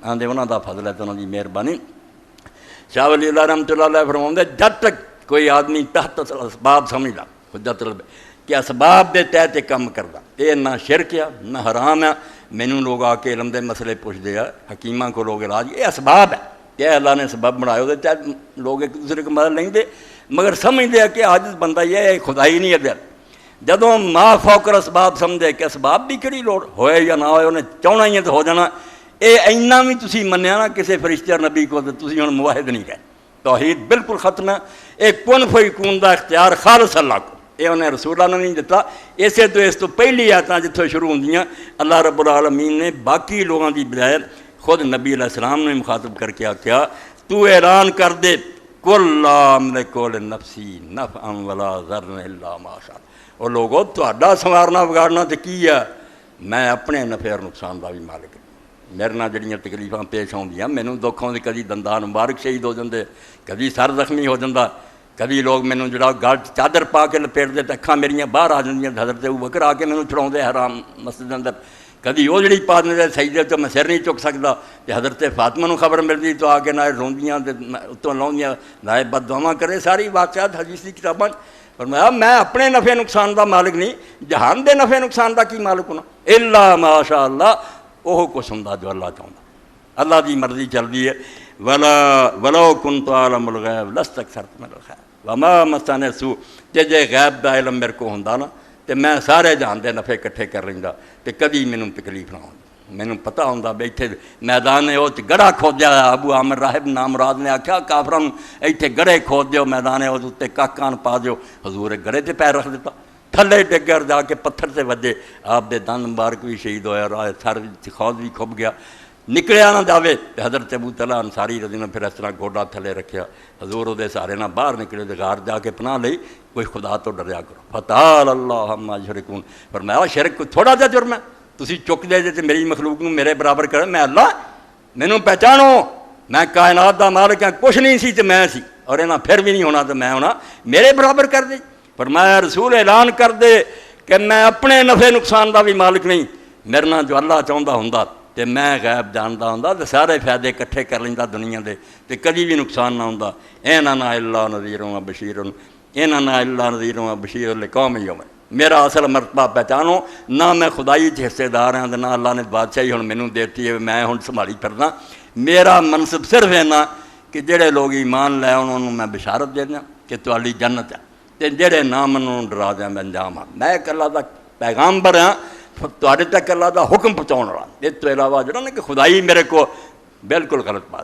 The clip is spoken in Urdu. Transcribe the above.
آدھے انہوں دا فضل ہے تو انہوں دی مہربانی۔ شاہ ولی اللہ رحمۃ اللہ علیہ فرماؤں جب تک کوئی آدمی تحت اسباب سمجھدا حجت کہ اسباب دے تحت کم کردا، یہ نہ شرک ہے نہ حرام ہے۔ مینوں لوگ آ کے علم دے مسئلے پوچھتے ہیں، حکیماں کو لوگ علاج، یہ اسباب ہے کہ اللہ نے سبب بنائے ہوتے چاہے لوگ ایک دوسرے کو مدد لیں دے، مگر سمجھتے ہیں کہ عاجز بندہ یہ ہے خدائی نہیں ہے۔ جدوں ما فوق اسباب سمجھے کہ اسباب بھی کہڑی لوڑ ہوئے یا نہ ہوئے، انہیں چاہنا ہی ہے تو ہو جانا، یہ اینا بھی تسی منیا نا کسی فرشتے اور نبی کو، تو تسی ہن موحد نہیں گئے، توحید بالکل ختم ہے۔ ایک کن فیکون دا اختیار خالص اللہ کو، یہ انہیں رسول اللہ نے نہیں دیتا۔ اسے تو اس تو پہلی آیتاں جتھوں شروع ہوندیاں اللہ رب العالمین نے باقی لوگوں کی بجائے خود نبی علیہ السلام نے مخاطب کر کے آخیا تو اعلان کر دے کل لا املکو لنفسی نفعا ولا ضرا الا ما شاء اللہ۔ اور لوگوں تہاڈا سنوارنا بگاڑنا تو کی ہے، میں اپنے نفع اور نقصان کا بھی مالک ہوں۔ میرے نال جڑیاں تکلیفاں پیش آؤندیاں مینوں دکھ آؤندے، کدی دندان مبارک شہید ہو جاندے، کدی سر زخمی ہو جاندہ، کدی لوگ مینوں جڑا گل چادر پا کے لپیٹ دے تے اکھاں میریاں باہر آ جاندیاں، حضرت ابوبکر آ کے مینوں چھڑاؤندے حرام مسجد اندر، کدی وہ جڑی پا دے سجدے تو میں سر نہیں چک سکدا، تے حضرت فاطمہ نوں خبر ملدی تو آ کے نہ روندیاں تے اتوں لاؤندیاں نہ بد دعاواں کرے، ساری واقعات حدیث دی کتاباں۔ فرمایا میں اپنے نفع نقصان دا مالک نہیں، جہان دے نفع نقصان دا کی مالک ہونا، الا ماشاء اللہ، وہ کچھ ہوندا جو اللہ چاہتا، اللہ دی مرضی چلدی ہے۔ ولو کنت اعلم الغیب لاستکثرت من الخیر وما مسنی السوء، جے غیب دا علم میرے کو ہوندا نا تے میں سارے جہان دے نفع اکٹھے کر لیندا تے کدی مینوں تکلیف نہ ہوندی۔ مینوں پتہ ہوندا بیٹھے میدان او تے گڑھا کھودیا، ابو عامر راہب نام مراد نے آکھیا کافراں ایتھے گڑھے کھود دیو، میدان او تے کاکان پا دیو، حضور گڑھے تے پیر رکھ دیتا، تھلے ڈگر جا کے پتھر سے وجے، آپ دے دند مبارک بھی شہید ہویا، راہ سر خود بھی کھب گیا، نکلیا نہ جاوے۔ حضرت ابو طلحہ انصاری رضی اللہ عنہ پھر اس طرح گوڈا تھلے رکھیا، حضور دے سارے نہ باہر نکلے تے غار جا کے پناہ لئی، کوئی خدا تو ڈریا کرو، فتعالی اللہ عما یشرکون۔ فرمایا شرک کوئی تھوڑا جا جرم ہے، تسی چک دے جے میری مخلوق نوں میرے برابر کرے، میں اللہ مینوں پہچانو، میں کائنات دا مالک ہاں، کچھ نہیں سی تے میں سی، اور انہاں پھر بھی نہیں ہونا تے میں ہونا، میرے برابر کر دے۔ فرمایا رسول اعلان کر دے کہ میں اپنے نفع نقصان دا بھی مالک نہیں، میرے نال جو اللہ چاہندا ہوندا تے میں غیب جاندا ہوندا تے سارے فائدے اکٹھے کر لیندا دنیا دے تے کدی بھی نقصان نہ ہوندا۔ اِنَّا إِلَّا نَذِيرٌ وَبَشِيرٌ اِنَّا إِلَّا نَذِيرٌ وَبَشِيرٌ لِقَوْمٍ يُؤْمِنُونَ۔ میرا اصل مرتبہ پہچانو، نہ میں خدائی چ حصے دار ہاں نہ اللہ نے بادشاہی ہن مینوں دیتی ہے میں ہن سنبھالی پھردا۔ میرا منصب صرف اینا کہ جڑے لوگ ایمان لے انہوں نے میں بشارت دے دیا کہ تہاڈی جنت ہے، تے جڑے نہ منوں ڈرا دیا میں انجام ہاں۔ میں ایک اللہ دا پیغامبر ہاں، تہاڈے تک اللہ دا حکم پہنچاؤن والا، اس تو علاوہ جڑا نا کہ خدائی میرے کو بالکل غلط بات